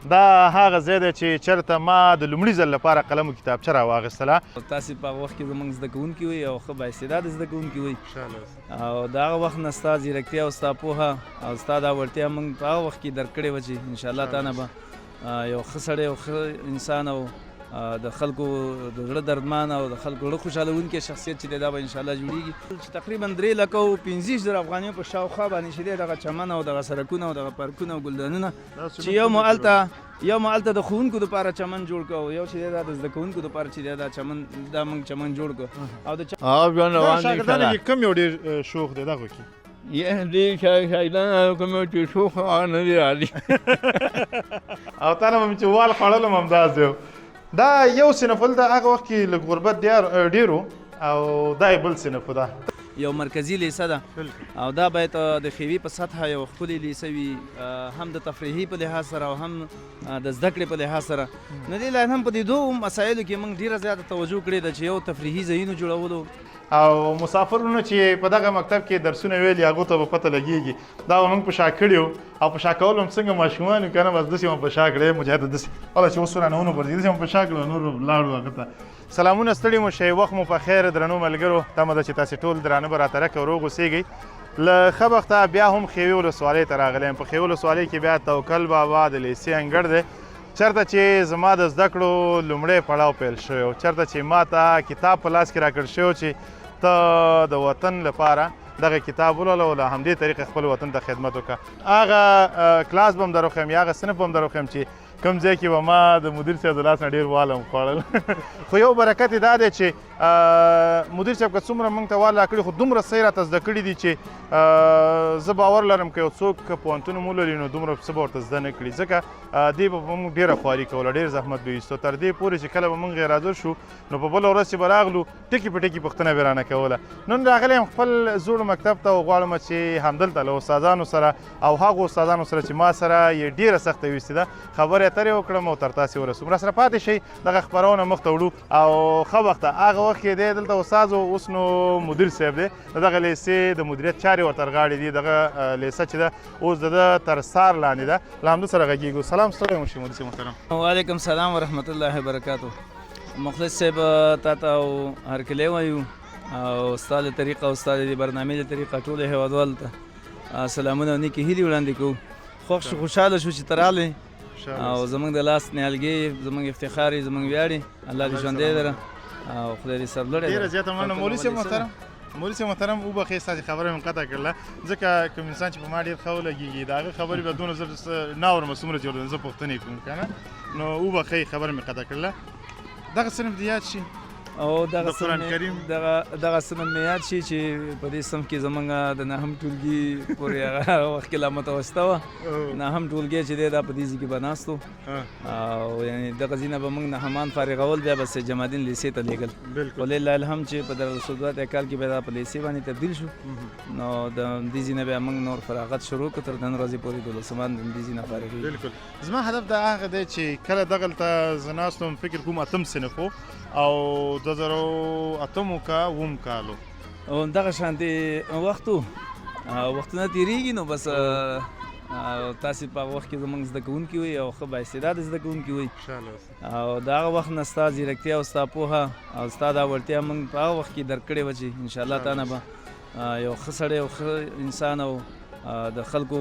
دا هغه ځای دی چې چېرته ما د لومړي ځل لپاره قلم او کتابچه راواخیستله. تاسې په هغه وخت کې زموږ زده کوونکي وئ او ښه بااستعداده زده کوونکي وئ او د هغه وخت نه ستا ځیرکتیا او ستا پوهه او ستا دا وړتیا موږ په هغه وخت کې درک کړې وه چې انشاءالله تا نه به یو ښه سړی او ښه انسان او د خلکو د زړه دردمان او د خلکو زړه خوشحالوونکی شخصیت چې دی دا به انشاءالله جوړېږي چې تقریبا 3,25,000 افغانیو په شاوخوا باندې چې دی دغه چمن او دغه سړکونه او دغه پارکونه او ګلدانونه چې یو مو هلته د ښوونکو دپاره چمن جوړ کړو یو چې دی دا د زده کوونکو دپاره چې دی دا چمن دا موږ چمن جوړ کړو او د شاګردانو کې کوم یو ډېر شوق دی دغو کې دې شاګردان کوم چې شوق هغه نه دی رالي او تا نه مې چې وال خوړل هم همداسې و. دا یو صنف ده هغه وخت کې لږ غربت ډېر و او دا یې بل صنف ده یو مرکزي لیسه ده او دا باید د ښوي په سطحه یو ښکلې لیسه وي هم د تفریحي په لحاظ سره او هم د زده کړې په لحاظ سره. نو دې لایق هم په دې دوو مسایلو کې موږ ډېره زیاته توجه کړې ده چې یو تفریحي ځایونو جوړولو او مسافرونو چې په دغه مکتب کې درسونه ویلي هغو ته به پته لګېږي دا به موږ په شا کړي وو او په شا کول هم څنګه ماشومان یو که نه بس داسې مو په شا کړی مجاهد داسې واله چې اوس رانه ونه غورځي داسې مو په شا کړو نور لاړو هغه ته. سلامونه ستړي مو شئ وخت مو په خیر درنو ملګرو تمه ده چې تاسې ټول درانه به راته رکه روغ اوسېږئ. له ښه بخته بیا هم ښوي ولسوالۍ ته راغلی یم. په ښوي ولسوالۍ کې بیا توکل بابا د لیسې انګړ دی چېرته چې زما د زده کړو لومړی پړاو پیل شوی و چېرته چې ما ته کتاب په لاس کې راکړ شوی چې ته د وطن لپاره دغه کتاب ولوله او له همدې طریقې خپل وطن ته خدمت وکړه. هغه کلاس به هم در وښیم یا هغه صنف به هم در وښیم چې کوم ځای کې به ما د مدیر صاحب د لاس نه ډېر وال هم خوړل خو یو برکت یې دا دی چې مدیر صاحب که څومره موږ ته وال راکړي خو دومره صحیح راته زده کړي دي چې زه باور لرم که یو څوک که پوهنتون هم ولولي نو دومره څه به ورته زده نه کړي ځکه دې به موږ ډېره خواري کوله ډېر زحمت به ایستو تر دې پورې چې کله به موږ غیرحاضر شو نو په بله ورځ چې به راغلو ټکي په ټکي پوښتنه به رانه کوله. نن راغلی یم خپل زوړ مکتب ته او غواړم چې همدلته له استادانو سره او هغو استادانو سره چې ما سره یې ډېره سخته ویستې ده خبرې اترې وکړم او تر تاسې ورسوم. راسره پاتې شئ دغه خپرونه مخ ته وړو او ښه وخته هغه وخت کې دی دلته استاد و اوس نو مدیر صاحب دی د دغه لیسې د مدیریت چارې ورته رغاړې دي دغه لیسه چې ده اوس د ده تر سار لاندې ده له همده سره غږېږو. سلام ستړی مو شي مدیر صاحب محترم. وعلیکم سلام ورحمت الله وبرکاتو. مخلص صاحب تا ته او هرکلی وایو او ستا له طریقه او ستا د برنامې له طریقه ټولو هیوادوالو ته سلامونه او نیکې هیلې وړاندې کوو. خوښ خوشحاله شو چې ته راغلې او زموږ د لاس نیالګي زموږ افتخار یې زموږ ویاړ الله دې ژوندی لره او خدای دې سرلوړی ډېره زیاته مننه مولوي صاحب محترم. مولوي صاحب محترم وبخښئ ستاسې خبره مې قطع کړله ځکه کوم انسان چې په ما ډېر ښه ولګېږي د هغه خبرې به دونه زه نه اورم څومره چې زه پوښتنې کوم که نه نو وبخښئ خبره مې قطع کړله. دغه صنف دې یاد شي او دغه قرآن کریم دغه صنف مې یاد شي چې په دې صنف کې زموږ د نهم ټولګي پورې هغه وخت کې لا متوسطه وه نهم ټولګی چې دی دا په دې ځای کې به ناست و او یعنې دغه ځای نه به موږ نهمان فارغول بیا به سید جمال الدین لیسې ته لېږل ولله الحمد چې په دارالرسول کال کې بیا دا په لیسې باندې تبدیل شو نو د دې ځای نه بیا موږ نور فراغت شروع کړو تر نن ورځې پورې دولسمان د دې ځای نه فارغ. بلکل زما هدف دا هغه دی چې کله دغلته زه ناست وم فکر کوم اتم صنف و او 2008 کا اووم کالو او دغه شانتې وخت و وختونه تېرېږي نو بس تاسې په هغه وخت کې زموږ زده کوونکي وئ او ښه بااستعداده زده کوونکي وئ او د هغه وخت نه ستا ځیرکتیا او ستا پوهه او ستا دا وړتیا موږ په هغه وخت کې درک کړې وه چې انشاءالله تا نه به یو ښه سړی او ښه انسان او د خلکو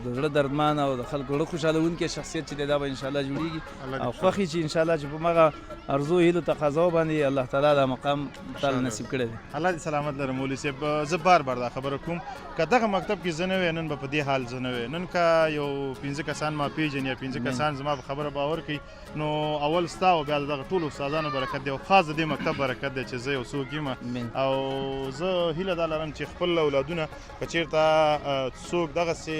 د زړه دردمان او د خلکو زړه خوشحالوونکی شخصیت چې دی دا به انشاءالله جوړېږي او خوښ چې انشاءالله چې په مغه ارزو هیلو تقاضاو باندې الله تعالی دا مقام تعالی نصیب کړی دی. الله دې سلامت لره مولوي صاحب. زه بار بار دا خبره کوم که دغه مکتب کې زه نه وی نن به په دې حال زه نه وی نن که یو 15 کسان ما پیژني یا 15 کسان زما په خبره باور کوي نو اول ستا او بیا دغه ټولو استادانو برکت دی او خاص د دې مکتب برکت دی چې زه یو څوک یم او زه هیله دا لرم چې خپل اولادونه که چېرته څوک دغسې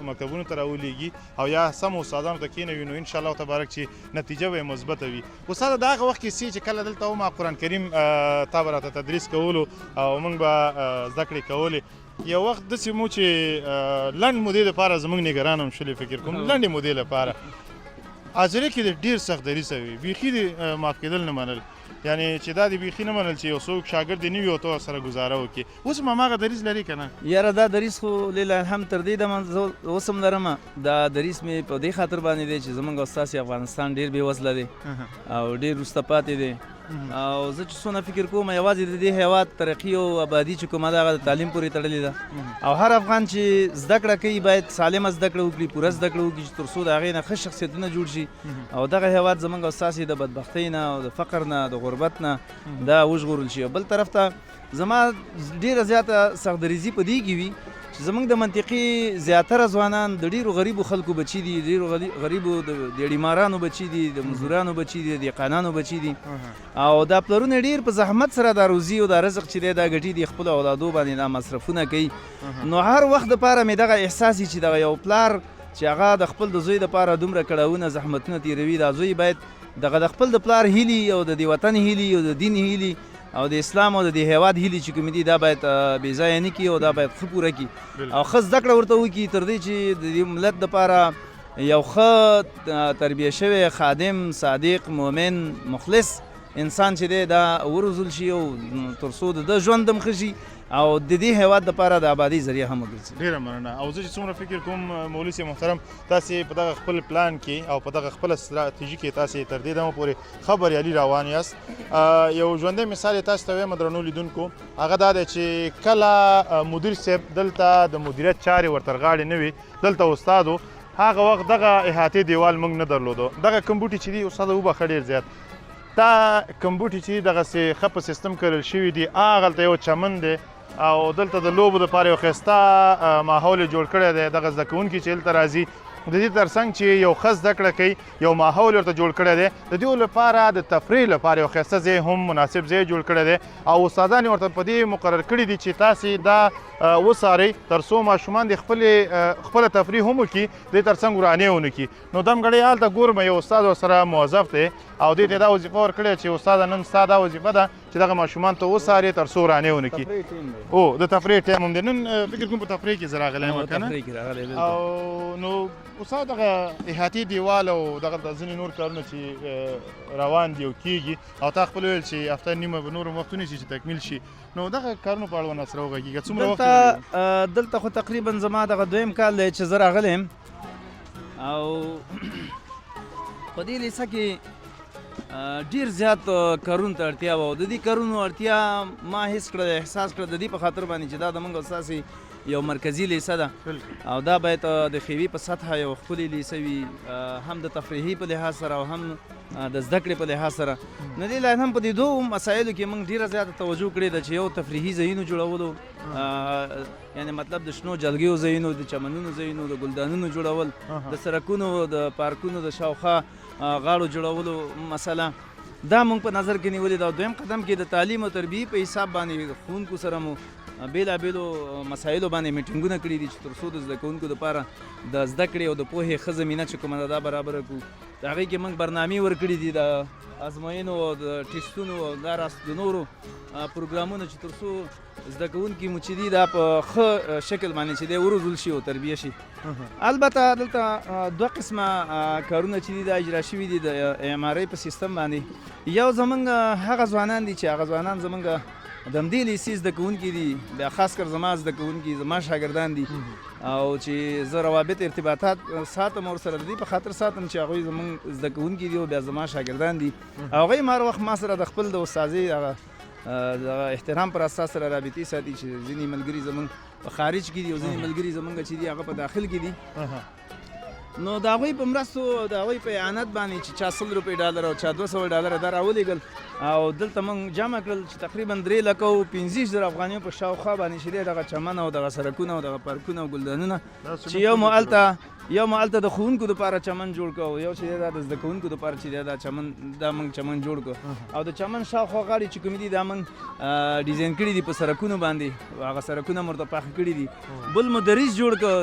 مکتبونو ته راولېږي او یا سم استادانو ته کښېنوي نو انشاءالله تبارک چې نتیجه به یې مثبته وي. استاده د هغه وخت کې چې کله دلته وم قرآن کریم تا به راته تدریس کولو او موږ به زده کړې کولې یو وخت داسې مو چې لنډ مودې لپاره زموږ نګران هم شولې فکر کوم لنډې مودې لپاره حاضرې کې د ډېر سخت دریځ وي بیخي د معاف کېدل نه منل یعنی چې دا د بیخي نه منل چې یو څوک شاګرد دې نه وي او ته ورسره ګزاره وکړي اوس هم هماغه دریځ لري که نه یاره دا دریځ خو لیله الحمد تر دې دمه زه اوس هم لرم دا دریځ مې په دې خاطر باندې دی چې زموږ استاد افغانستان ډېر بېوزله دی او ډېر وروسته پاتې دی او زه چې څونه فکر کوم یوازې د دې هېواد ترقي او آبادي چې کومه ده هغه د تعلیم پورې تړلې ده او هر افغان چې زده کړه کوي باید سالمه زده کړه وکړي پوره زده کړه وکړي چې تر څو د هغې نه ښه شخصیتونه جوړ شي او دغه هېواد زموږ او ستاسې د بدبختۍ نه او د فقر نه د غربت نه دا وژغورل شي بل طرف ته زما ډېره زیاته سختدریزي په دې کې وي چې زموږ د منطقې زیاتره ځوانان د ډېرو غریبو خلکو بچي دي ډېرو غریبو د ډیډیمارانو بچي دي د مزدورانو بچي دي د دهقانانو بچي دي او دا پلرونه ډېر په زحمت سره دا روزي او دا رزق چې دی دا ګټي دي خپلو اولادو باندې دا مصرفونه کوي نو هر وخت دپاره مې دغه احساس چې دغه یو پلار چې هغه د خپل د زوی دپاره دومره کړاوونه زحمتونه تېروي دا زوی باید دغه د خپل د پلار هیلي او د دې وطن هیلي او د دین هیلي او د اسلام او د دې هېواد هیلې چې کومې دي دا باید بې ځایه نه کړي او دا باید ښه پوره کړي او ښه زده کړه ورته وکړي تر دې چې د دې ملت دپاره یو ښه تربیه شوی خادم صادق مؤمن مخلص انسان چې دی دا وروزل شي او تر څو د ده ژوند هم ښه شي او د دې هېواد دپاره د آبادۍ ذریعه هم وګرځي ډېره مننه او زه چې څومره فکر کوم مولوي صاحب محترم تاسې په دغه خپل پلان کې او په دغه خپله ستراتیژي کې تاسې تر دې دمه پورې ښه بریالي روان یاست یو ژوندی مثال یې تاسو ته وایم درنو لیدونکو هغه دا دی چې کله مدیر صاحب دلته د مدیریت چارې ورته غاړې نه وي دلته استاد هغه وخت دغه احاطې دیوال موږ نه درلودو دغه کمبوټي چې دي استاده وبخښه ډېر زیات دا کمبوټي چې دغسې ښه په سیستم کرل شوي دي هغلته یو چمن دی او دلته د لوبو دپاره یو ښایسته ماحول یې جوړ کړی دی دغه زده کوونکي چې دلته راځي د دې ترڅنګ چې یو ښه زده کړه کوي یو ماحول ورته جوړ کړی دی د دې لپاره د تفریح لپاره یو ښایسته ځای هم مناسب ځای جوړ کړی دی او استادان یې ورته په دې مقرر کړي دي چې تاسې دا وڅارئ تر څو ماشومان د خپله تفریح هم وکړي دې ترڅنګ ورانې ونه کړي نو دم ګړی هلته ګورم یو استاد ورسره موظف دی او دې ته دا وظیفه ورکړې چې استاده نن ستا دا وظیفه ده چې دغه ماشومان ته وڅارې تر څو ورانې ونه کړي او د تفریح ټایم هم دی نن فکر کوم په تفریح کې زه راغلی یم که نه او نو استاد دغه احاطې دیوال او دغه ځینې نور کارونه چې روان دي او کېږي او تا خپل ویل چې هفته نیمه به نور وختونه شي چې تکمیل شي نو دغه کارونو په اړه ونه سره وغږېږه څومره وخت دلته خو تقریبا زما دغه دویم کال دی چې زه راغلی یم او په دې لیسه کې ډېر زیات کارونو ته اړتیا وه او د دې کارونو اړتیا ما حس کړه احساس کړه د دې په خاطر باندې چې دا زموږ اساسي یو مرکزي لیسه ده او دا باید د ښوي په سطحه یو ښکلې لیسه وي هم د تفریحي په لحاظ سره او هم د زده کړې په لحاظ سره نو دې لایق هم په دې دوو مسایلو کې موږ ډېره زیاته توجه کړې ده چې یو تفریحي ځایونو جوړولو یعنې مطلب د شنو جلګیو ځایونو د چمنونو ځایونو د ګلدانونو جوړول د سړکونو د پارکونو د شاوخوا غاړو جوړولو مسله دا موږ په نظر کې نیولې ده دویم قدم کې د تعلیم او تربیې په حساب باندې ښوونکو سره مو بېلابېلو مسایلو باندې میټینګونه کړي دي چې تر څو د زده کوونکو دپاره د زده کړې او د پوهې ښه زمینه چې کومه ده دا برابره کړو د هغې کې موږ برنامې ورکړي دي د ازموینو او د ټیسټونو او داراست د نورو پروګرامونو چې تر څو زده کوونکي مو چې دي دا په ښه شکل باندې چې دی وروزل شي او تربیه شي البته دلته دوه قسمه کارونه چې دي دا اجرا شوي دي د اعمارۍ په سیستم باندې یو زموږ هغه ځوانان دي چې هغه ځوانان زموږ د همدې لیسې زده کوونکي دي بیا خاص کر زما زده کوونکي زما شاګردان دي او چې زه روابط ارتباطات ساتم ورسره د دې په خاطر ساتم چې هغوی زموږ زده کوونکي دي او بیا زما شاګردان دي او هغوی هر وخت ما سره د خپل د استاذۍ هغه د احترام پر اساس سره رابطې ساتي چې ځینې ملګري زموږ په خارج کې دي او ځینې ملګري زموږ چې دي هغه په داخل کې دي نو د هغوی په مرستو د هغوی په اعانت باندې چې چا $100 او چا $200 دا راولېږل او دلته موږ جمع کړل چې تقریبا 3,25,000 افغانیو په شاوخوا باندې چې دی دغه چمن او دغه سړکونه او دغه پارکونه او ګلدانونه چې یو مو هلته د ښوونکو دپاره چمن جوړ کړو یو چې دی دا د زده کوونکو دپاره چې دی دا موږ چمن جوړ کړو او د چمن شاوخوا غاړې چې کومې دي دا موږ ډیزاین کړي دي په سړکونو باندې هغه سړکونه مو ورته پاخه کړي دي بل مو دریځ جوړ کړ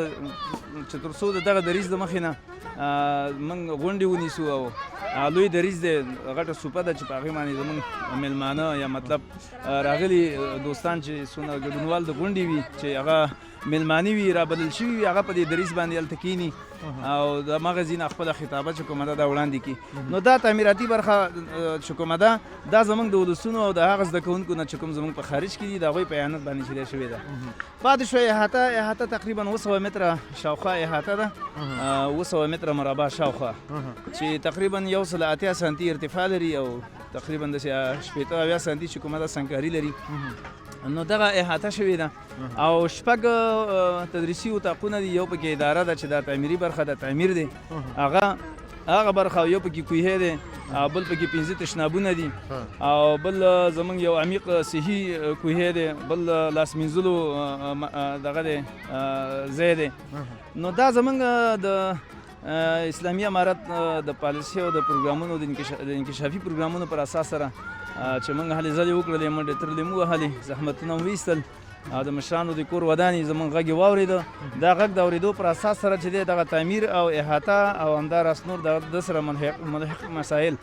چې تر څو د دغه دریځ د مخې نه موږ غونډې ونیسو او لوی دریځ دی غټه سوپه ده چې په هغې باندې زموږ میلمانه یا مطلب راغلي دوستان چې څونه ګډونوال د غونډې وي چې هغه میلمانه وي رابلل شوي وي هغه په دې دریځ باندې هلته کښېني او د مغزین خپل خطابه چې کومه ده وړاندې کی نو دا تعمیراتي برخه چې کومه ده دا زمونږ د ولسونو او د هغه زده کوونکو نه چې کوم زمونږ په خارج کې دي د هغوی په اعانت باندې شروع شوې ده پاتې شوې احاطه تقریبا 200 متره شاوخوا احاطه ده 200 متره مربع شاوخوا چې تقریبا 1.8 سانتي ارتفاع لري او تقریبا د 80 سانتي چې کومه ده سنګکاري لري نو دغه احاطه شوې ده او شپږ تدریسي اتاقونه دي یو پکې اداره ده چې دا تعمیري برخه د تعمیر دی هغه برخه یو پکې کوهی دی بل پکې 15 تشنابونه دي او بل زمونږ یو عمیق صحي کوهی دی بل لاس مینځلو دغه دی ځای دی نو دا زمونږ د اسلامي امارت د پالیسي او د پروګرامونو د انکشافي پروګرامونو پر اساس سره چې موږ هلې ځلې وکړلې منډې ترلې مو وهلې زحمتونه مو ویستل او د مشرانو د کور ودانې زموږ غږ یې واورېده دا غږ د اورېدو پر اساس سره چې دی دغه تعمیر او احاطه او همداراز نور د سره ملحق مسایل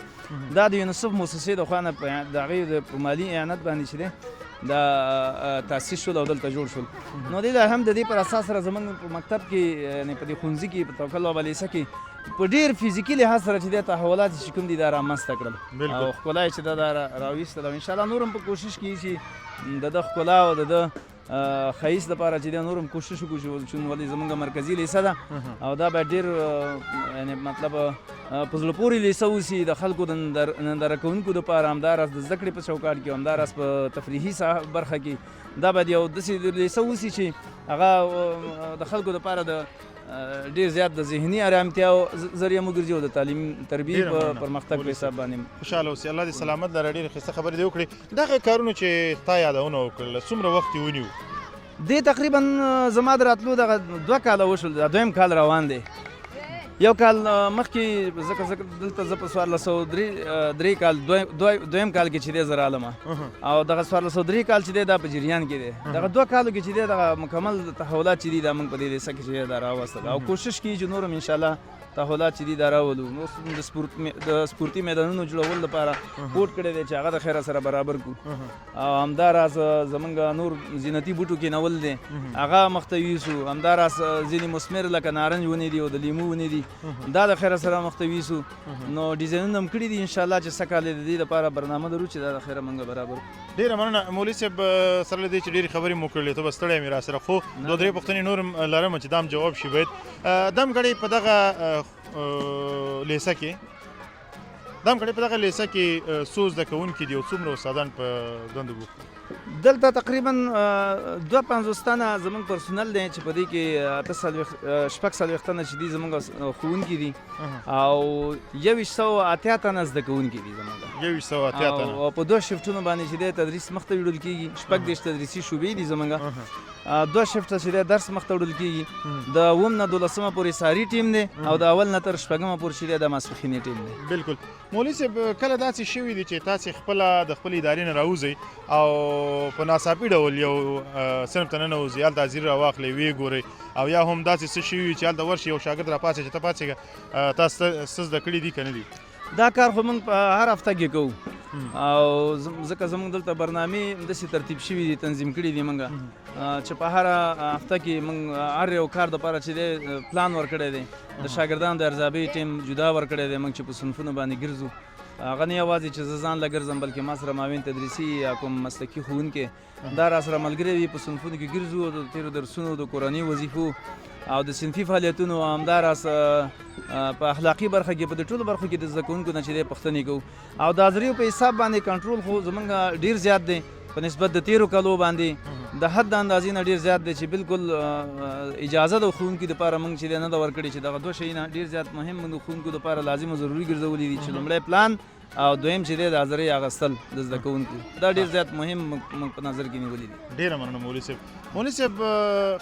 دا د یونیسف موسسې د خوا نه د هغې د مالي اعانت باندې چې دی دا تاسیس شول او دلته جوړ شول نو دی هم د دې پر اساس سره زموږ په مکتب کې یعنې په دې ښوونځي کې په توکل بابا لیسه کې په ډېر فزیکي لحاظ سره چې دی تحولات چې کوم دي دا رامنځته کړل او ښکلا یې چې دا راویستل او انشاءالله نور هم په کوشش کوي چې د ده ښکلا او د ده ښایست دپاره چې دی نور هم کوشش وکړو چې ولې زموږ مرکزي لیسه ده او دا باید ډېر یعنې مطلب په زړه پورې لیسه اوسي د خلکو د ننداره کوونکو دپاره همداراز د زده کړې په چوکاټ کې همداراز په تفریحي برخه کې دا باید یو داسې لیسه اوسي چې هغه د خلکو دپاره د ډېر زیات د ذهني ارامتیا ذریعه مو ګرځي او د تعلیم تربیې په پرمختګ په حساب باندې خوشحاله اوسې الله دې سلامت لره ډېرې ښایسته خبرې دې وکړې دغه کارونو چې تا یادونه وکړله څومره وخت یې ونیو دې تقریبا زما د راتلو دغه 2 کاله وشول دا دویم کال روان دی یو کال مخکې ځکه دلته زه په 1403 کال دویم کال کې چې دی زه رالم او دغه 1403 کال چې دی دا په جریان کې دی دغه 2 کالو کې چې دی دغه مکمل تحولات چې دي دا موږ په دې لیسه کې چې دا راوستل او کوشش کوي چې نور هم انشاءالله تحولات چې دي دا راولو نو د سپورتي میدانونو جوړولو لپاره کوټ کړی دی چې هغه د خیره سره برابر کړو او همداراز زمونږ نور زینتي بوټو کې نول دی هغه مخته یوسو همداراز ځینې مثمر لکه نارنج ونې دي او د لیمو ونې دي دا د خیره سره مخته یوسو نو ډیزاینونه هم کړي دي انشاءالله چې څه کال د دې لپاره برنامه لرو چې دا د خیره موږ برابر ډېره مننه مولوي صاحب سره له دې چې ډېرې خبرې مو کړلې ته به ستړی مې راسره خو 2-3 پوښتنې نور هم لرم چې دا هم جواب شي باید دم ګړی په دغه لیسه کې څو زده کوونکي دي او څومره استادان په دندو بوخت دلته تقریبا 250 تنه زمونږ پرسونل دی چې په دې کې 6 تنه چې دي زمونږ ښوونکي دي او 180 تنه زده کوونکي دي زمونږ 180 تنه او په 2 شفټونو باندې چې دی تدریس مخته وړل کېږي 6 تدریسي شعبې دي زمونږ 2 شفټه چې دی درس مخته وړل کېږي د 9 نه 12 پورې ساري ټیم دی او د اول نه تر 6 پورې چې دی د ماسپښیني ټیم دی بالکل مولوي صاحب کله داسې شوي دي چې تاسې خپله د خپلې ادارې نه راوځئ او په ناڅاپي ډول یو صنف ته ننوځئ هلته حاضري راواخلئ ویې ګورئ او یا هم داسې څه شوي وي چې هلته ورشي یو شاګرد راپاڅي چې ته پاڅېږه تاسو څه زده کړي دي که نه دي دا کار خو موږ په هر هفته کې کوو او ځکه زموږ دلته برنامې داسې ترتیب شوي دي تنظیم کړي دي موږ چې په هر هفته کې موږ هر یو کار دپاره چې دی پلان ورکړی دی د شاګردانو د ارزیابۍ ټیم جدا ورکړی دی موږ چې په صنفونو باندې ګرځو هغه نه یوازې چې زه ځان له ګرځم بلکې ما سره معاون تدریسي یا کوم مسلکي ښوونکی دا را سره ملګری وي په صنفونو کې ګرځو د تېرو درسونو د کورنۍ وظیفو او د صنفي فعالیتونو همداراز په اخلاقي برخه کې په دې ټولو برخو کې د زده کوونکو نه چې دی پوښتنې کوو او د حاضریو په حساب باندې کنټرول خو زموږ ډېر زیات دی په نسبت د 13 کالو باندې د حد د اندازې نه ډېر زیات دی چې بالکل اجازه د ښوونکي دپاره موږ چې دی نه ده ورکړې چې دغه 2 شیونه ډېر زیات مهم موږ د ښوونکو دپاره لازم او ضروري ګرځولي دي چې لومړی پلان او دویم چې دی د حاضرۍ اخیستل د زده کوونکو دا ډېر زیات مهم موږ په نظر کې نیولي دي ډېره مننه مولوي صاحب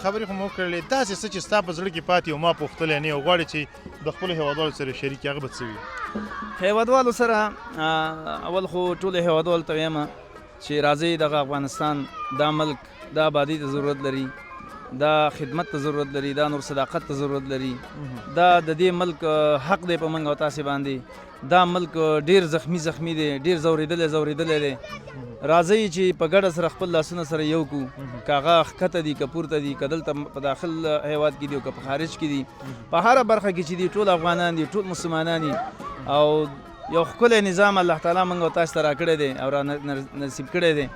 خبرې خو مو وکړلې داسې څه چې ستا په زړه کې پاتې او ما پوښتلی نه یو غواړې چې د خپلو هېوادوالو سره شریک هغه به څه وي هېوادوالو سره اول خو ټولو هېوادوالو ته وایم چې راځئ دغه افغانستان دا ملک دا آبادۍ ته ضرورت لري دا خدمت ته ضرورت لري، دا نور صداقت ته ضرورت لري. دا د دې ملک حق دی په موږ او تاسې باندې. دا ملک ډېر زخمی دی، ډېر زورېدلی دی. راځئ چې په ګډه سره خپل لاسونه سره یو کړو، که هغه ښکته دي که پورته دي، که دلته په داخل هیواد کې دي او که په خارج کې دي، په هره برخه کې چې دي ټول افغانان دي، ټول مسلمانان دي. او یو ښکلی نظام الله تعالی موږ او تاسو ته راکړی دی او را نصیب کړی دی.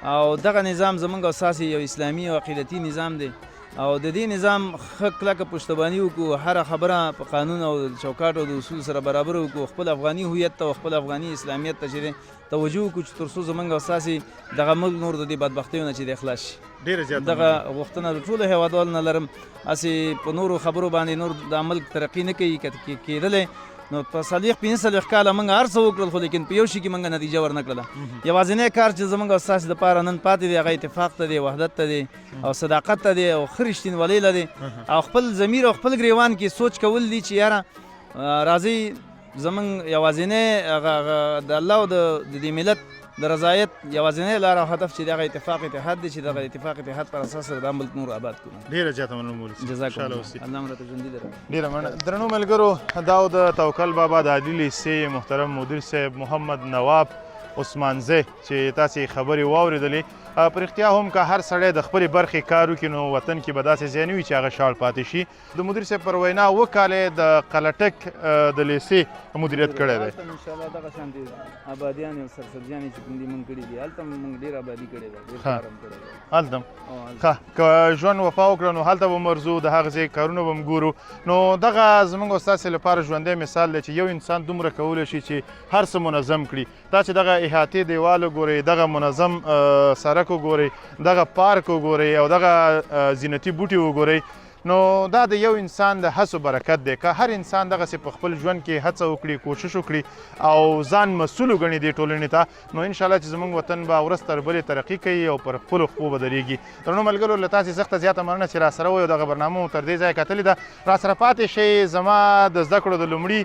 او دغه نظام زموږ او ستاسې یو اسلامي او عقیدتي نظام دی. او د دې نظام ښه کلکه پشتباني وکړو، هره خبره په قانون او چوکاټ او د اصول سره برابر وکړو، خپل افغاني هویت ته او خپل افغاني اسلامیت ته چې دی توجه وکړو، چې تر څو زموږ او ستاسې دغه ملک نور د دې بدبختیو نه چې دی خلاص شي. ډېره زیاته دغه غوښتنه د ټولو هېوادوالو نه لرم. هسې په نورو خبرو باندې نور دا ملک ترقي نه کوي، که کېدلی نو په 45 کاله موږ هر څه وکړل، خو لیکن په یو شي کې موږ نتیجه ورنه کړله. یوازینی کار چې زموږ او ستاسې دپاره نن پاتې دی هغه اتفاق ته دی، وحدت ته دی او صداقت ته دی او ښه رښتینولۍ له دی او خپل ضمیر او خپل ګریوان کې سوچ کول دي چې یاره راځئ زموږ یوازینی د الله او د دې ملت د رضایت یوازینی لاره او هدف چې دغه اتفاق اتحاد دی، چې دغه اتفاق اتحاد پر اساس سره دا ملک نور آباد کړو. ډېره زیاته مننه مولوي صاحب. جزاکم الله، الله مو راته ژوندي لري. ډېره مننه. درنو ملګرو، دا د توکل بابا د عالی لیسې محترم مدیر صاحب محمد نواب عثمانزی چې تاسې خبرې واورېدلې. په رښتیا هم که هر سړی د خپلې برخې کار وکړي نو وطن کې به داسې ځای نه وي چې هغه شاړ پاتې شي. د مدیر صاحب پر وینا 7 کاله د قلټک د لیسې مدیریت کړی دی. هلته انشاءالله دغه شانتې آبادیان او سرسبزیانې چې کوم دي موږ کړي دي، هلته موږ ډېر آبادي کړې ده، ډېر کار هم کړی دی. هلته ښه، که ژوند وفا وکړه نو هلته به هم ورځو، د هغه ځای کارونه به هم ګورو. نو دغه زموږ او ستاسې لپاره ژوندی مثال دی چې یو انسان دومره کولی شي چې هر څه منظم کړي. دا چې دغه احاطې دیوال وګورئ، دغه منظم سړک وګورئ، دغه پارک وګورئ او دغه زینتي بوټي وګورئ، نو دا د یو انسان د هڅو برکت دی. که هر انسان دغسې په خپل ژوند کې هڅه وکړي، کوشش وکړي او ځان مسؤل وګڼي دې ټولنې ته، نو انشاءالله چې زموږ وطن به ورځ تر بلې ترقي کوي او پر خپلو خپو به درېږي. درنو ملګرو، له تاسې سخته زیاته مننه چې راسره وئ او دغه برنامه مو تر دې ځایه کتلې ده. راسره پاتې شئ. زما د زده کړو د لومړي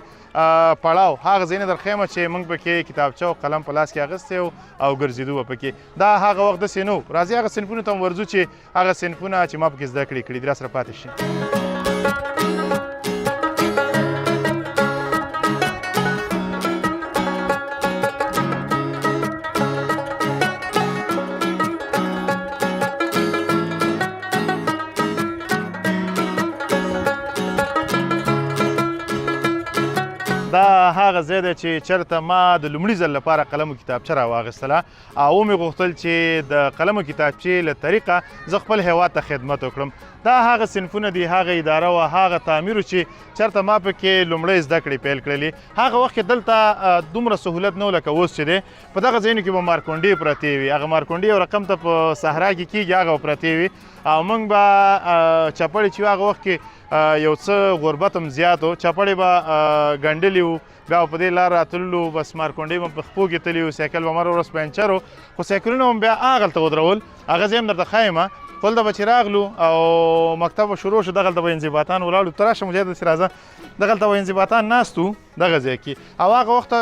پړاو هغه ځای نه درښیمه چې موږ پکې کتابچه او قلم په لاس کې اخیستی او ګرځېدو به پکې. دا هغه وخت داسې نه و. راځئ هغه صنفونو ته هم ورځو چې هغه صنفونه چې ما پکې زده کړې کړي دي. راسره پاتې شئ. دا هغه ځای دی چې چېرته ما د لومړي ځل لپاره قلم و کتابچه راواخیستله او ومې غوښتل چې د قلم و کتابچې له طریقه زه خپل هیواد ته خدمت وکړم. دا هغه صنفونه دي، هغه اداره وه، هغه تعمیر چې چېرته ما پکې لومړی زده کړې پیل کړلې. هغه وخت کې دلته دومره سهولت نه و لکه اوس چې دی. په دغه ځایونو کې به مارکونډې پرتې وي. هغه مارکونډې یو رقم ته په صحرا کې کېږي، هغه پرتې وي او موږ به چپړې چې هغه وخت کې یو څه غربت هم زیات و، چپړې به ګنډلې وو، بیا په دې لار راتللو، بس مارکونډې به په خپو کې تللي وو، سایکل به هر ورځ پنچر و، خو سایکلونه هم بیا هغلته ودرول. هغه ځای هم درته ښایم. خپل ته به چې راغلو او مکتب به شروع شو، دغلته به انضباطان ولاړو. ته راشه مجاهد داسې راځه، دغلته به انضباطان ناست وو دغه ځای کې، او هغه وخت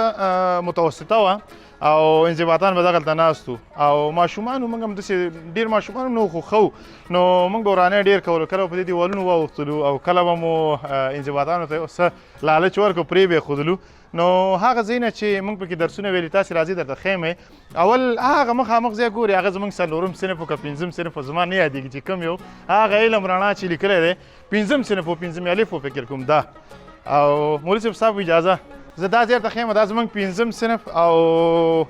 متوسطه وه او انضباطان به دغلته ناست وو او ماشومان موږ هم داسې ډېر ماشومان هم نه وو، خو ښه وو. نو موږ به ورانۍ ډېر کولو، کله به په دې دیوالونو واوښتلو او کله به مو انضباطانو ته څه لالچ ورکړو، پرې به یې ښودلو. نو هغه ځایونه چې موږ پکې درسونه ویلي، تاسې راځئ درته ښیم. اول هغه مخامخ ځای ګوري، هغه زموږ 4 صنف و که 5 صنف و، زما نه یادېږي چې کوم یو، هغه علم رڼا چې لیکلی دی 5 صنف و 5 الف و فکر کوم دا. او مولوي صاحب صاحب اجازه، زه دا ځای ته ښیم، دا زموږ 5 صنف او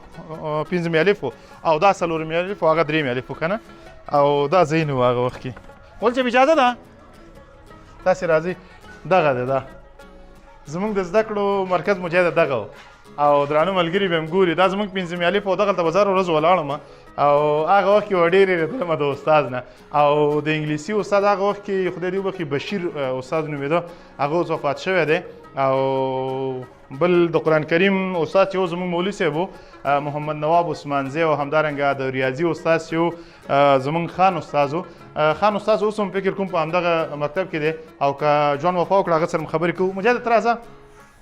5 الف و او دا 4 الف و هغه 3 الف و که نه، او دا ځایونه و هغه وخت کې. مولوي صاحب اجازه ده، تاسې راځئ. دغه دی، دا زموږ د زده کړو مرکز مجاهد دغه و او درانه ملګري به هم ګوري. دا زموږ 5 الف و، دغلته به زر ورځ ولاړم او هغه وخت کې به ډېرې رېدلم د استاد نه. او د انګلیسي استاد هغه وخت کې خدای دې وبخښي بشیر استاد نومېده، هغه اوس وفات شوی دی. او بل د قرآن کریم استاد چې و زموږ مولوي صاحب و محمد نواب عثمانزی، او همدارنګه د ریاضي استاد چې و زموږ خان استاد و. خان استاد اوس هم فکر کوم په همدغه مکتب کې دی او که ژوند وفا وکړه هغه سره هم خبرې کوو. مجاهد ته راځه،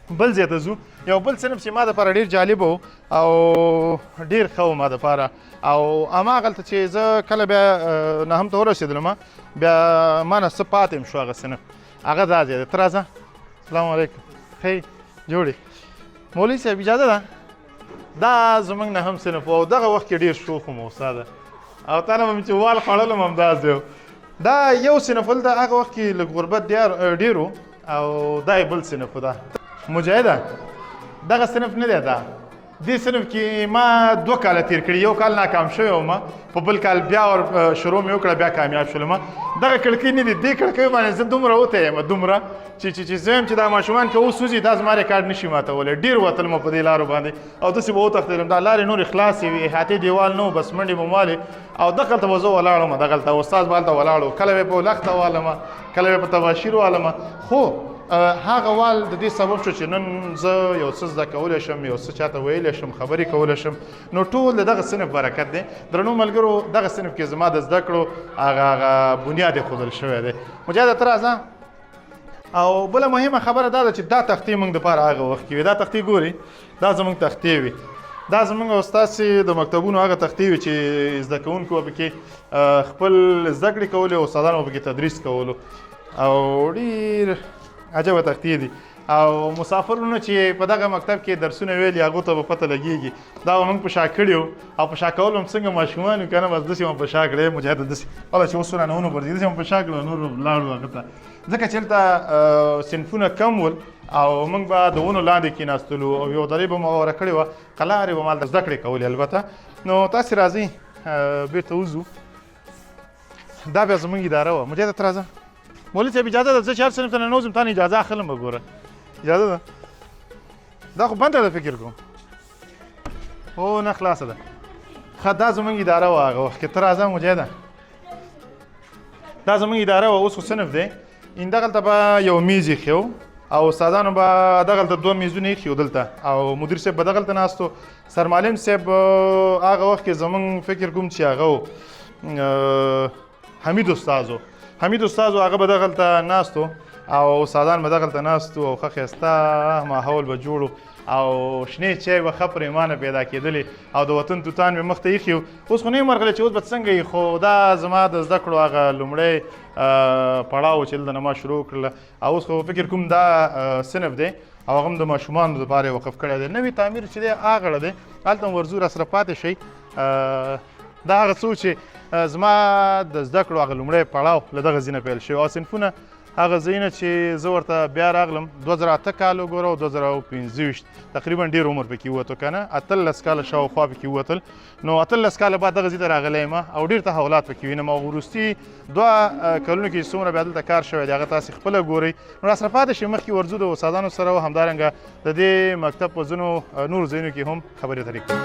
بل ځای ته ځو. یو بل صنف چې ما دپاره ډېر جالب و او ډېر ښه و ما دپاره او هماغلته چې زه کله بیا نهم ته ورسېدلم بیا ما نه څه پاتې م شو هغه صنف هغه دا ځای دی. ته راځه. السلام علیکم. ښې جوړې. مولوي صاحب اجازه ده؟ دا زموږ نهم صنف و او دغه وخت کې ډېر شوخ وم استاده او تا نه به مې چې وال خوړلم همداسې و. دا یو صنف ول د هغه وخت کې لږ غربت ډېر و او دا یې بل صنف و. دا مجاهده دغه صنف نه دی. دا دې صنف کې ما 2 کاله تېر کړي. یو کال ناکام شوی وم په بل کال بیا شروع مې وکړه بیا کامیاب شولم. دغه کړکۍ نه دي. دې کړکۍ باندې زه دومره وتی یم دومره چې زه یم چې دا ماشومان که وسوځي دا زما ریکارډ نشي ماتولی. ډېر وتلم په دې لارو باندې او داسې به وتښتېدم. دا لارې نورې خلاصې وې احاطې دیوال نه و بس منډې به مالې او دغلته به زه ولاړم. دغلته استاد به هلته ولاړ و. کله به یې په لښته والم کله به یې په تباشیر والم. خو هغه وال د دې سبب شو چې نن زه یو څه زده کولی شم یو څه چاته ویلی شم خبرې کولی شم. نو ټول د دغه صنف برکت دی. درنو ملګرو دغه صنف کې زما د زده کړو هغه بنیاد ایښودل شوی دی. مجاهده ته راځه. او بله مهمه خبره دا ده چې دا تختې موږ دپاره هغه وخت کې وي. دا تختې ګوري دا زموږ تختې وي. دا زموږ او ستاسې د مکتبونو هغه تختې وي چې زده کوونکو به پکې خپل زده کړې کولې او استادانو به پکې تدریس کولو او ډېر عجبه تختې دي. او مسافرونو چې په دغه مکتب کې درسونه ویلي هغو ته به پته لګېږي. دا به موږ په شا کړي وو او په شا کول هم څنګه ماشومان یو که نه بس داسې به په شا کړی. مجاهده داسې والله چې اوس رانه ونغورځي داسې به په شا کړو نور به لاړو هغه ته ځکه چې هلته صنفونه کم ول او موږ به د ونو لاندې کېناستلو او یو درې به مو اوره کړې وه قلارې به مو هلته زده کړې کولې البته. نو تاسې راځئ بېرته وځو. دا بیا زموږ اداره وه. مجاهده ته راځه. مولوي صاحب اجازه ده زه چې هر صنف ته ننوځم تا نه اجازه اخلم به ګوره. اجازه ده؟ دا خو بنده ده فکر کوم. او نه خلاصه ده. ښه دا زموږ اداره وه هغه وخت کې. ته راځه مجاهده. دا زموږ اداره وه. اوس خو صنف دی. دغلته به یو میز ایښی و او استادانو به دغلته 2 میزونه ایښي و دلته او مدیر صاحب به دغلته ناست و. سرمعلم صاحب هغه وخت کې زموږ فکر کوم چې هغه و حمید استاد و. حمید استاد هغه به دغلته ناست و او استادان به دغلته ناست و او ښه ښایسته ماحول به جوړ او شنې چای به ښه پرېمانه پیدا کېدلې او د وطن توتان مې مخ ته ایښي و. اوس خو نه یم ورغلی چې اوس به څنګه یي خو دا زما د زده کړو هغه لومړی پړاو چې دلته نه ما شروع کړله او اوس خو فکر کوم دا صنف دی او هغه هم د ماشومانو دپاره یې وقف کړی دی. نوي تعمیر چې دی هغه دی هلته هم ورځو راسره پاتې شئ. دا هغه څه چې زما د زده کړو هغه لومړی پړاو له دغه ځای نه پیل شوی او صنفونه هغه ځایونه چې زه ورته بیا راغلم 2008 کال وګوره او 2015 تقریبا ډېر عمر پکې ووتو که نه 18 کاله شاوخوا پکې ووتل. نو 18 کاله بعد دغه ځای ته راغلی یم او ډېر تحولات پکې وینم او وروستي 2 کلونو کې څومره بیا دلته کار شوی دی هغه تاسې خپله ګورئ. نو راسره پاتې شئ مخکې ورځو د استادانو سره او همدارنګه د دې مکتب په ځینو نورو ځایونو کې هم خبرې اترې کوو.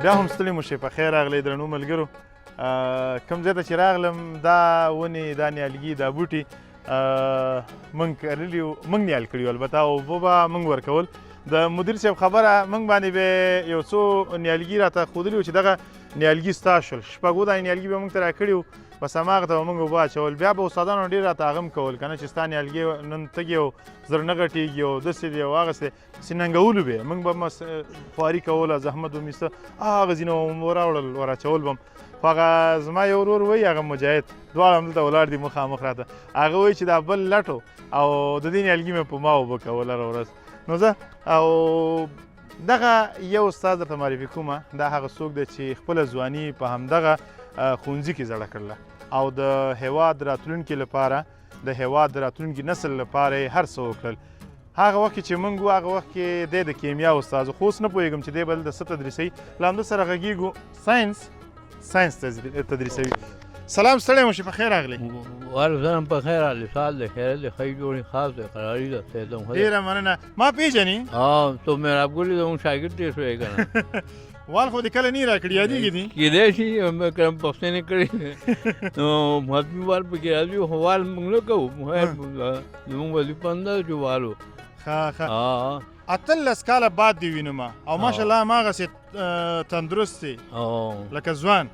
بیا هم ستړي مو شئ. په خیر راغلی درنو ملګرو. کوم ځای ته چې راغلم دا ونې دا نیالګي دا بوټي موږ کرلي وو موږ نیال کړي وو البته او اوبه به موږ ورکول. د مدیر صاحب خبره موږ باندې به یو څو نیالګي راته ښودلي وو چې دغه نیالګي ستا شول. شپږو دا نیالګي به موږ ته راکړي وو بس هماغه ته به موږ اوبه اچول. بیا به استادانو ډېر راته هغه هم کول که نه چې ستا نیالګي نن تږي او زر نه غټېږي او داسې دی او هغسې چې ننګولو به یې موږ به خواري کوله زحمت به مې ایسته هغه ځینې به مو راوړل ور اچول به م. خو هغه زما یو ورور وایي هغه مجاهد دواړه همدلته ولاړ دي مخامخ راته هغه وایي چې دا بل لټو او د دې نیالګي مې په ما اوبه کول هره ورځ. نو زه او دغه یو استاد درته معرفي کومه دا هغه څوک دی چې خپله ځواني په همدغه ښوونځي کې زړه کړله او د هېواد راتلونکي لپاره د هېواد راتلونکي نسل لپاره یې هر څه وکړل. هغه وخت چې موږ وو هغه وخت کې دی د کیمیا استاد خو اوس نه پوهېږم چې دی به دلته څه تدریسوي. له همده سره غږېږو ساینس تدریسوي. سلام ستړی مو شي په خیر راغلی. وعلیکم سلام په خیر راغلی. سال د خیر د ښه جوړې خاص د قراري ده سیدم. ډېره مننه. ما پېژنې؟ تو میراب ګلي زموږ شاګرد دی شوی که نه. وال خو دې کله نه راکړي یادېږي دي کېدای شي کرم پښتنې کړي نو حتمي وال پکې راځي خو وال موږ نه کوو زموږ وظیفه نه ده چې وال ښه 18 کاله بعد دې وینم او ماشاءالله هماغسې تندرست دی لکه ځوان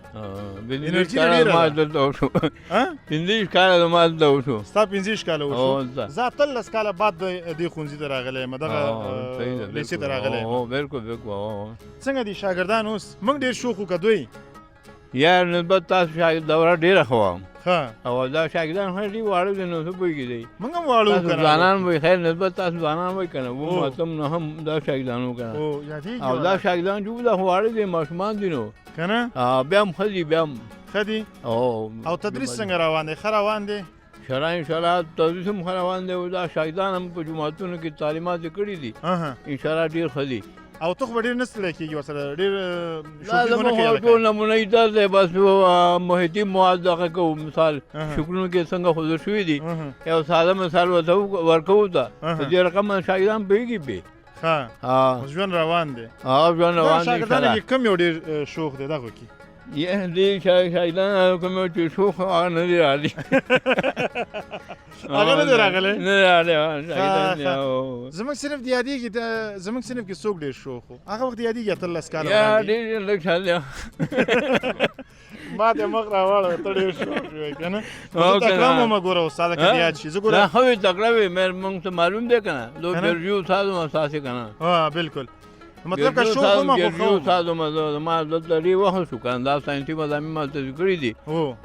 انرژي ډېره ما دلته وشو 15 کاله ما دلته وشو ستا 15 کاله وشو زه 18 کاله بعد دې ښوونځي ته راغلی یم دغه لیسې ته راغلی یم بلکل بلکل څنګه دي شاګردان اوس موږ ډېر شوق وکړه دوی یا نسبت تاسو دوره ډېره ښه وه ښه او دا شاګردان خو ډېر واړه دي نو څه پوهېږي دی موږ هم واړه وو که نه ځوانان به خیر نسبت تاسو ځوانان وایي که نه اووم اتم نهم دا شاګردان وو که نه او دا شاګردان چې وو دا خو واړه دي ماشومان دي نو که نه بیا هم ښه دي بیا هم ښه دي او تدریس څنګه روان دی ښه روان دی شرع انشاءالله تدریس هم ښه روان دی او دا شاګردان هم په جوماتونو کې تعلیمات یې کړي دي انشاءالله ډېر ښه دي او ته خو به ډېر نه ستړی کېږي ورسره ډېر دا زموږ ټول نمونه یې دا دی بس محیطي مواد دغه کوو مثال شکلونو کې څنګه ښودل شوي دي یو ساده مثال ورته ورکوو ته په دې رقم شاګردان پوهېږي پرې ښه ژوند روان دی ژوند روان دی شاګردانو کې کوم یو ډېر شوق دی دغو کې دې شاګردان کوم یو چې شوق هغه نه دی راغلی هغه نه دی راغلی نه راغلی زموږ صنف د یادېږي زموږ صنف کې څوک ډېر شوق و هغه وخت یادېږي 18 کاله یا ډېر لږ شان دی ما ته مخ راواړه ته ډېر شوق وی که نه زه تکړه هم ومه ګوره استاده که دې یاد شي زه ګوره ښه وي تکړه وي موږ ته معلوم دی که نه لو بیرجي استاد وم ستاسې که نه بلکل مطلب که شوق هم خو استاد وم ما دلته ډېر وخت شو که نه دا ساینسي مضامین ما تدریس کړي دي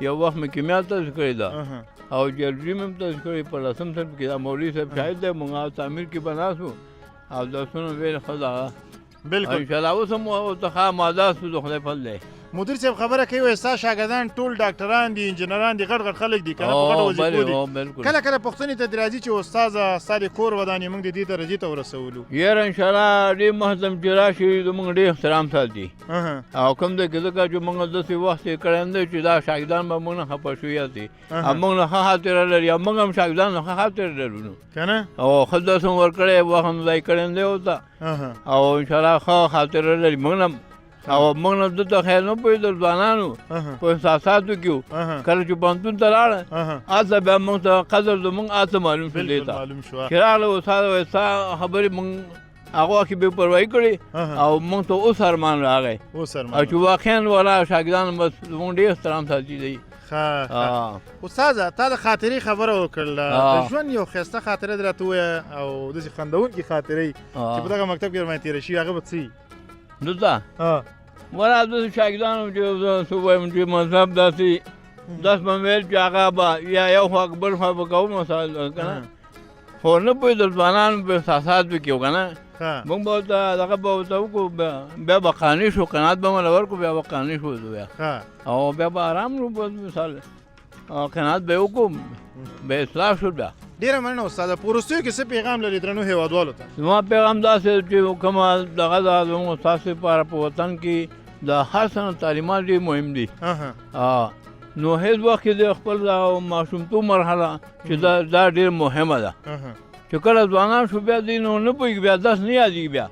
یو وخت مې کیمیا تدریس کړې ده او جیولوژي مې هم تدریس کړې په 10م صنف کې دا مولوي صاحب شاهد دی موږ تعمیر کې به ناست وو او درسونه ویل ښه ده بلکل انشاءالله اوس هم ورته ښه ماده سو د خدای فضل دی مدیر صاحب خبره کوي وایي ستا شاګردان ټول ډاکټران دي انجینران دي غټ غټ خلک دي که نه په غټو وظیفو دي کله کله پوښتنې ته دې راځي چې استاذه ستا د کور ودانې موږ د دې درجې ته ورسولو یاره انشاءالله ډېر محترم چې راشي زموږ ډېر احترام ساتي او کوم دی که ځکه چې موږ داسې وخت یې کړی دی چې دا شاګردان به موږ نه خفه شوي یاستي او موږ نه ښه خاطره لري او موږ هم شاګردان نه ښه خاطره لرو نو که نه او ښه درس هم ورکړی وخت هم ځای کړی دی ورته او انشاءالله ښه خاطره لري موږ نه او موږ نه دلته خیر نه پوهېدل ځوانانو په احساساتو کې وو کله چې پوهنتون ته لاړه هلته بیا موږ ته قدر زموږ هلته معلوم شو دې ته چې راغله استاد وایي ستا خبرې موږ هغه وخت کې بې پروایي کړې او موږ ته اوس ارمان راغی او چې واقعا ولا شاګردان بس زموږ ډېر احترام ساتي دی استاذه تا د خاطرې خبره وکړله د ژوند یو ښایسته خاطره دې راته ووایه او داسې خندونکې خاطرې چې په دغه مکتب کې درباندې تېره شوي هغه به څه وي دلته ولا داسې شاګردانو چې زه څه ووایم چې مذهب داسې داس به مې ویل چې هغه به یا یو خوا بل خوا به کوو مثال که نه خو نه پوهېدل ځوانان په احساساتو کې وو که نه موږ به ورته دغه به ورته وکړو بیا به قانع شو قناعت به مله ورکړو بیا به قانع شو بیا او بیا به ارام شو مثال قناعت به یې وکړو بیا اصلاح شو بیا ډېره مننه استاده په وروستیو کې څه پیغام لري درنو هېوادوالو ته زما پیغام داسې چې کومه دغه ده زموږ ستاسو لپاره په وطن کې د هر څه تعلیمات ډېر مهم دي نو هېڅ وخت کې د خپل ماشومتوب مرحله چې دا ډېر مهمه ده چې کله ځوانان شو بیا دوی نو نه پوهېږي بیا درس نه یادېږي بیا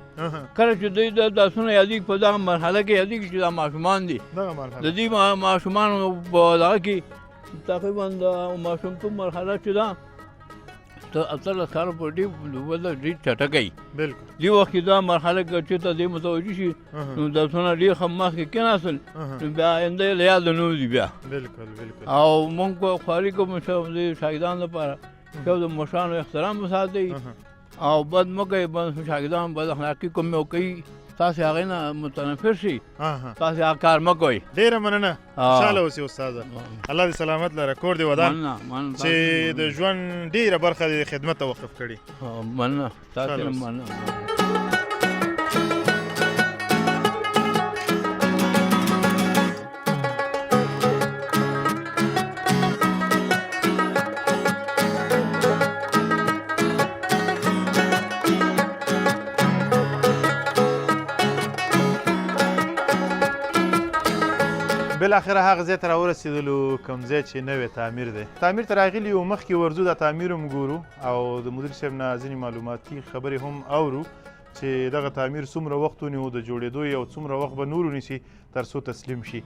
کله چې دوی د درسونه یادېږي په دغه مرحله کې یادېږي چې دا ماشومان دي د دې ماشومانو په دغه کې تقریبا د ماشومتوب مرحله چې ده 18 کالو په ډېر چټکۍ دې وخت کې دا مرحله کې چې ته دې متوجه شي نو درسونه ډېر ښه مخکې کېناستل نو بیا آینده یې له یاده نه وځي بیا او موږ به خواري کوو د شاګردانو لپاره چې د مشرانو احترام وساتئ او بد مه کوئ شاګردان بد اخلاقي کوم یو کوي تاسې هغې نه متنفر شي تاسې هغه کار مه کوئ ډېره مننه خوشحاله اوسې استاده الله دې سلامت لره کور دې ودان چې د ژوند ډېره برخه دې خدمت ته وقف کړي مننه تاسې مننه بالاخره هغه ځای ته راورسېدلو کوم ځای چې نوی تعمیر دی تعمیر ته راغلي یو مخکې ورځو دا تعمیر هم ګورو او د مدیر صاحب نه ځینې معلوماتي خبرې هم اورو چې دغه تعمیر څومره وخت ونیو د جوړېدو یې او څومره وخت به نور ونیسي تر څو تسلیم شي.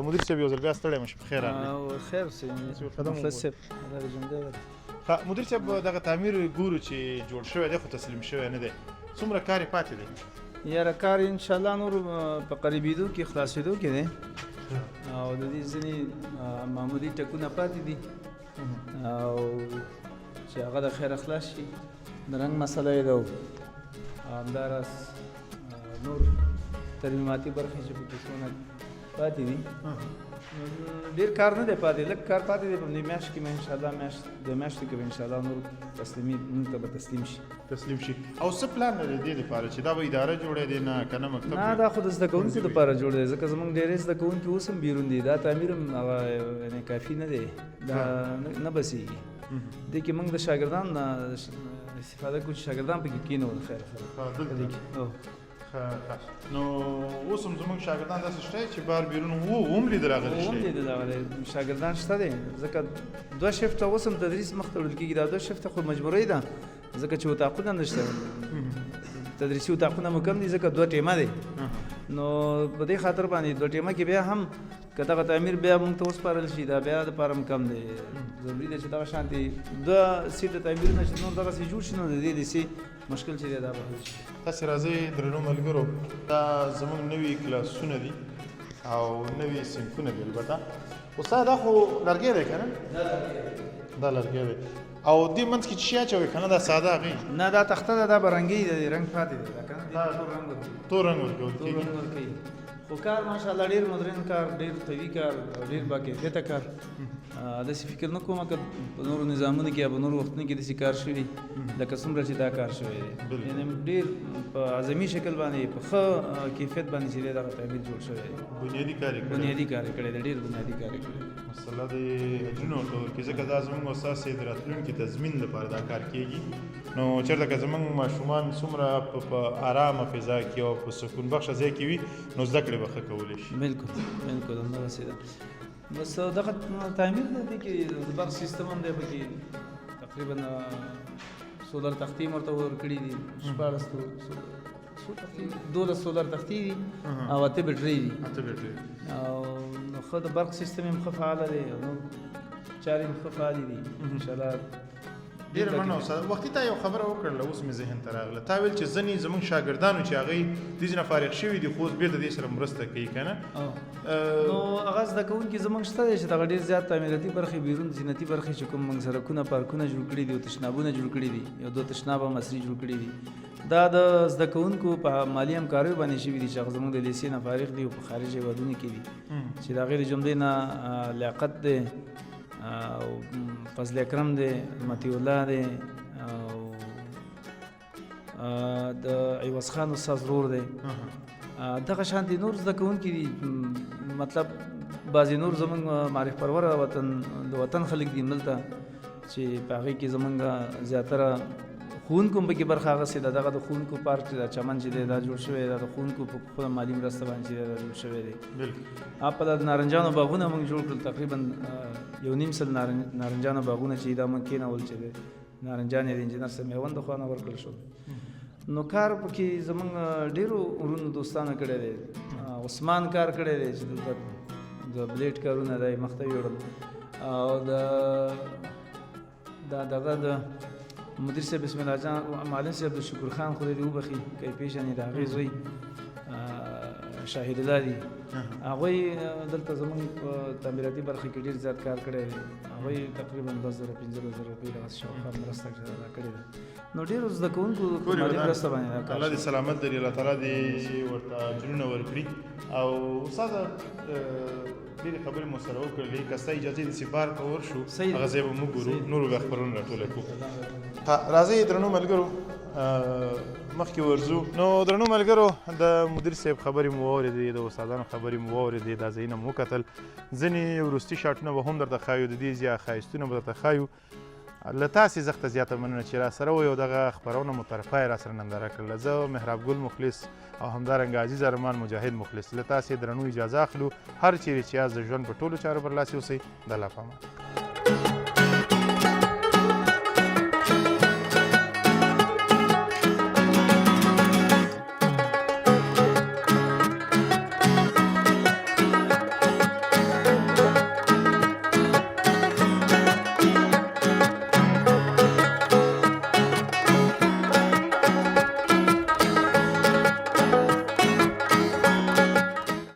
مدیر صاحب یو ځل بیا ستړی مه شي، په خیر راغلی. خیر اوسئ مخلص صاحب، الله دې ژوندی ولري. مدیر صاحب دغه تعمیر ګورو چې جوړ شوی دی خو تسلیم شوی نه دی، څومره کار یې پاتې دی؟ یاره کار انشاءالله نور په قریبېدو کې خلاصېدو کې دی او د دې ځینې معمولي ټکونه پاتې دي او چې هغه د خیره خلاص شي. د رنګ مسله یې ده او همداراز نور ترمیماتي برخې چې پکې څونه پاتې دي. ډېر کار نه دی پاتې، لږ کار پاتې دی. په دې میاشت کې مې انشاءالله د میاشتې کې به انشاءالله نور تسلیمي موږ ته به تسلیم شي. او څه پلان لري دې لپاره چې دا به اداره جوړی دی نه که نه مکتب؟ نه دا خو د زده کوونکو دپاره جوړ دی، ځکه زموږ ډېری زده کوونکي اوس هم بیرون دي. دا تعمیر هم هغه یعنې کافي نه دی، دا نه بسېږي. دې کې موږ د شاګردانو نه استفاده کوو چې شاګردان پکې کښېنو. د خیر سره نو اوس هم زموږ شاګردان داسې شته چې بار بیرون هم لیدل راغلی هم لیدل راغلی شاګردان شته دی، ځکه 2 شفته اوس هم تدریس مخ ته وړل کېږي. دا 2 شفته خو مجبورۍ ده، ځکه چې اتاقونه نشته، تدریسي اتاقونه مو کم دي، ځکه 2 ټیمه دی. نو په دې خاطر باندې 2 ټیمه کې بیا هم که دغه تعمیر بیا موږ ته وسپارل شي، دا بیا دپاره هم کم دی. ضروري ده چې دغه شانتې 2 سیټه تعمیرونه چې نور دغسې جوړ شي، نو د دې دسې مشکل چې دی دا به حل شي. تاسې راځئ درنو ملګرو، دا زموږ نوي کلاسونه دي او نوي صنفونه دي. البته استاد دا خو لرګی دی که نه؟ دا لرګی دی او دې منځ کې چې شي اچوئ که نه دا ساده هغې؟ نه دا تخته ده، دا به رنګي دی، رنګ پاتې دی. دا که نه تور رنګ ورکول کېږي. خو کار ماشاءالله ډېر مدرن کار، ډېر قوي کار، ډېر باکیفیته کار. داسې فکر نه کوم که په نورو نظامونو کې یا په نورو وختونو کې داسې کار شوي لکه څومره چې دا کار شوی دی. یعنې ډېر په اعظمي شکل باندې په ښه کیفیت باندې چې دی دغه تعمیر جوړ شوی دی. بنیادي کار یې کړی دی، ډېر بنیادي کار یې کړی دی. مسله د اجرونو ورکول کې، ځکه دا زموږ استاد صاحب د راتلونکي تضمین لپاره دا کار کېږي. نو چېرته که زموږ ماشومان څومره په ارامه فضا کې او په سکون بخشه ځای کې وي، نو زده کړې به ښه کولی شي. بالکل همدغسې ده. بس دغه تعمیر دی، دې کې د برق سیستم هم دی، پکې تقریبا سولر تختې هم ورته ورکړي دي، 12 سولر تختې دي او 8 بیټرۍ دي او ښه د برق سیستم هم ښه فعاله دی او نور چارې هم ښه فعالې دي انشاءالله. ډېره مننه استاد. وختي تا یو خبره وکړله، اوس مې ذهن ته راغله. تا ویل چې ځینې زموږ شاګردانو چې هغوی دې نه فارغ شوي دي خو اوس بېرته دې سره مرسته کوي که نه؟ نو هغه زده کوونکي زموږ شته دی چې دغه ډېر زیات تعمیراتي برخې بیرون زینتي برخې چې کوم موږ سړکونه پارکونه جوړ کړي دي او تشنابونه جوړ کړي دي، یو 2 تشناب هم عصري جوړ کړي دي. دا د زده کوونکو په مالي همکاریو باندې شوي دي چې هغه زموږ د لیسې نه فارغ دي او په خارج هېوادونو کې دي چې د هغې د جملې نه لیاقت دی او فضل اکرم دی، مطیع الله دی او د عوض خان استاد ورور دی. دغه شانتې نور زده کوونکي دي، مطلب بعضې نور زموږ معرف پروره د وطن خلک دي ملته چې په هغې کې زموږ زیاتره ښوونکو هم پکې برخه اخیستې ده. دغه د ښوونکو پارک چې دا چمن چې دی دا جوړ شوی دی، د ښوونکو په خپله مالي مرسته باندې چې دی دا جوړ شوی دی. په د نارنجانو باغونه موږ جوړ کړل، تقریبا 1.5 نارنجانو باغونه چې دا موږ کېنول چې دی نارنجان یې د انجینر صاحب میوند د خوا نه ورکړل شول. نو کار پکې زموږ ډېرو ورونو دوستانو کړی دی. عثمان کار کړی دی چې د بلیډ کارونه دی مخ ته یوړل او دغه د مدیر صاحب بسم الله جان معلم صاحب د شکر خان خدای دې وبخي که پیژنې د هغې زوی شاهد الله دي، هغوی دلته زموږ په تعمیراتي برخه کې ډېر زیات کار کړی دی. هغوی تقریبا 10,000-15,000 روپۍ دغسې شاوخوا مرسته کړې ده. نو ډېرو زده کوونکو په مالي مرسته باندې دا کار الله دې سلامت لري، الله تعالی دې ورته اجرونه ورکړي. او استاده ډېرې خبرې مو سره وکړلې، که ستا اجازې د سفار ته ورشو هغه ځای به موږ ګورو، نورو بیا خپرونه راټوله کړو. راځئ درنو ملګرو مخکې ورځو. نو درنو ملګرو د مدیر صاحب خبرې مو واورېدې، د استادانو خبرې مو واورېدې، دا ځایونه مو وکتل. ځینې وروستي شاټونه به هم درته ښایو، د دې زیات ښایستونه به درته ښایو. له تاسې زښته زیاته مننه چې راسره وئ او دغه خپرونه مو طرفه یې راسره ننداره کړله. زه مهراب ګل مخلص او همدارنګه عزیز ارمان مجاهد مخلص له تاسې درنو اجازه اخلو. هر چیرې چې یاست د ژوند په ټولو چارو برلاسي اوسئ. د الله په امان.